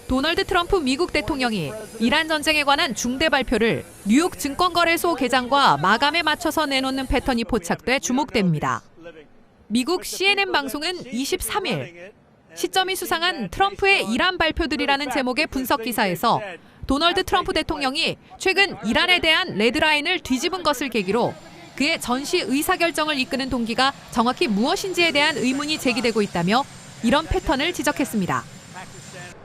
도널드 트럼프 미국 대통령이 이란 전쟁에 관한 중대 발표를 뉴욕 증권거래소 개장과 마감에 맞춰서 내놓는 패턴이 포착돼 주목됩니다. 미국 CNN 방송은 23일 시점이 수상한 트럼프의 이란 발표들이라는 제목의 분석 기사에서 도널드 트럼프 대통령이 최근 이란에 대한 레드라인을 뒤집은 것을 계기로 그의 전시 의사결정을 이끄는 동기가 정확히 무엇인지에 대한 의문이 제기되고 있다며 이런 패턴을 지적했습니다.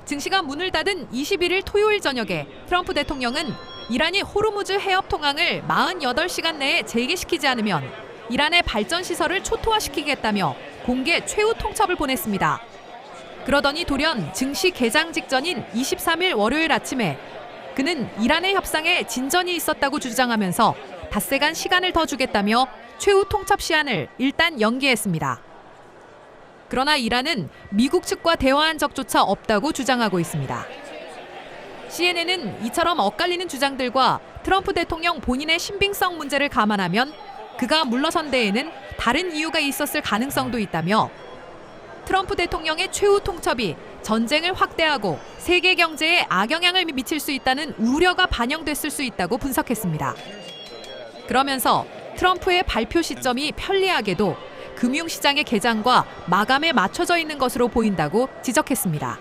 증시가 문을 닫은 21일 토요일 저녁에 트럼프 대통령은 이란이 호르무즈 해협 통항을 48시간 내에 재개시키지 않으면 이란의 발전 시설을 초토화시키겠다며 공개 최후 통첩을 보냈습니다. 그러더니 돌연 증시 개장 직전인 23일 월요일 아침에 그는 이란의 협상에 진전이 있었다고 주장하면서 닷새간 시간을 더 주겠다며 최후 통첩 시한을 일단 연기했습니다. 그러나 이란은 미국 측과 대화한 적조차 없다고 주장하고 있습니다. CNN은 이처럼 엇갈리는 주장들과 트럼프 대통령 본인의 신빙성 문제를 감안하면 그가 물러선 데에는 다른 이유가 있었을 가능성도 있다며 트럼프 대통령의 최후 통첩이 전쟁을 확대하고 세계 경제에 악영향을 미칠 수 있다는 우려가 반영됐을 수 있다고 분석했습니다. 그러면서 트럼프의 발표 시점이 편리하게도 금융시장의 개장과 마감에 맞춰져 있는 것으로 보인다고 지적했습니다.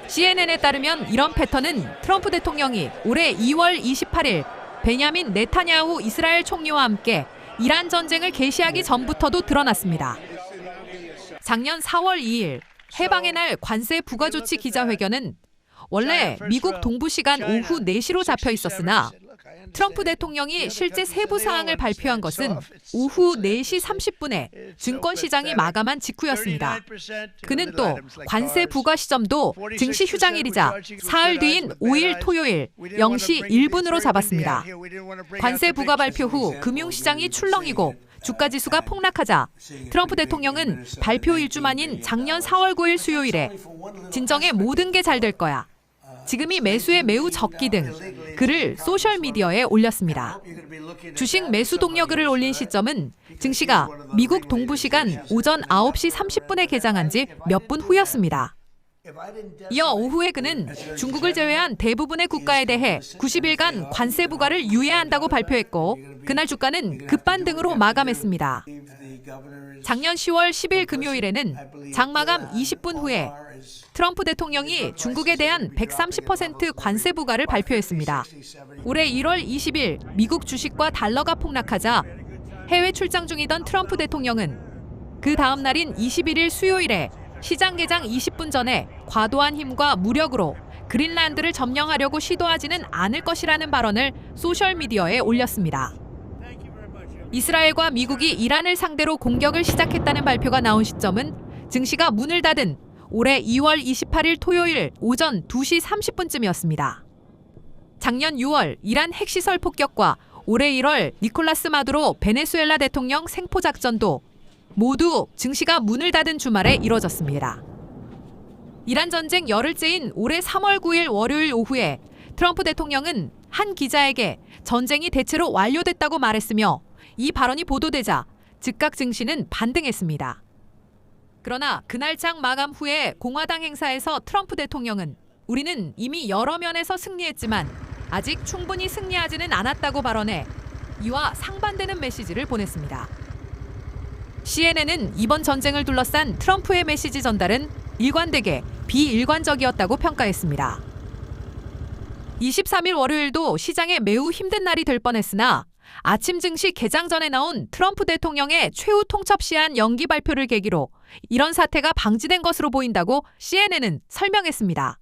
CNN에 따르면 이런 패턴은 트럼프 대통령이 올해 2월 28일 베냐민 네타냐후 이스라엘 총리와 함께 이란 전쟁을 개시하기 전부터도 드러났습니다. 작년 4월 2일 해방의 날 관세 부과 조치 기자회견은 원래 미국 동부 시간 오후 4시로 잡혀 있었으나 트럼프 대통령이 실제 세부 사항을 발표한 것은 오후 4시 30분에 증권시장이 마감한 직후였습니다. 그는 또 관세 부과 시점도 증시 휴장일이자 사흘 뒤인 5일 토요일 0시 1분으로 잡았습니다. 관세 부과 발표 후 금융시장이 출렁이고 주가지수가 폭락하자 트럼프 대통령은 발표 일주 만인 작년 4월 9일 수요일에 진정에 모든 게 잘 될 거야. 지금이 매수에 매우 적기 등 글을 소셜미디어에 올렸습니다. 주식 매수 동료 글을 올린 시점은 증시가 미국 동부 시간 오전 9시 30분에 개장한 지 몇 분 후였습니다. 이어 오후에 그는 중국을 제외한 대부분의 국가에 대해 90일간 관세 부과를 유예한다고 발표했고 그날 주가는 급반등으로 마감했습니다. 작년 10월 10일 금요일에는 장마감 20분 후에 트럼프 대통령이 중국에 대한 130% 관세 부과를 발표했습니다. 올해 1월 20일 미국 주식과 달러가 폭락하자 해외 출장 중이던 트럼프 대통령은 그 다음 날인 21일 수요일에 시장 개장 20분 전에 과도한 힘과 무력으로 그린란드를 점령하려고 시도하지는 않을 것이라는 발언을 소셜미디어에 올렸습니다. 이스라엘과 미국이 이란을 상대로 공격을 시작했다는 발표가 나온 시점은 증시가 문을 닫은 올해 2월 28일 토요일 오전 2시 30분쯤이었습니다. 작년 6월 이란 핵시설 폭격과 올해 1월 니콜라스 마두로 베네수엘라 대통령 생포작전도 모두 증시가 문을 닫은 주말에 이뤄졌습니다. 이란 전쟁 열흘째인 올해 3월 9일 월요일 오후에 트럼프 대통령은 한 기자에게 전쟁이 대체로 완료됐다고 말했으며 이 발언이 보도되자 즉각 증시는 반등했습니다. 그러나 그날 장 마감 후에 공화당 행사에서 트럼프 대통령은 우리는 이미 여러 면에서 승리했지만 아직 충분히 승리하지는 않았다고 발언해 이와 상반되는 메시지를 보냈습니다. CNN은 이번 전쟁을 둘러싼 트럼프의 메시지 전달은 일관되게 비일관적이었다고 평가했습니다. 23일 월요일도 시장에 매우 힘든 날이 될 뻔했으나 아침 증시 개장 전에 나온 트럼프 대통령의 최후 통첩 시한 연기 발표를 계기로 이런 사태가 방지된 것으로 보인다고 CNN은 설명했습니다.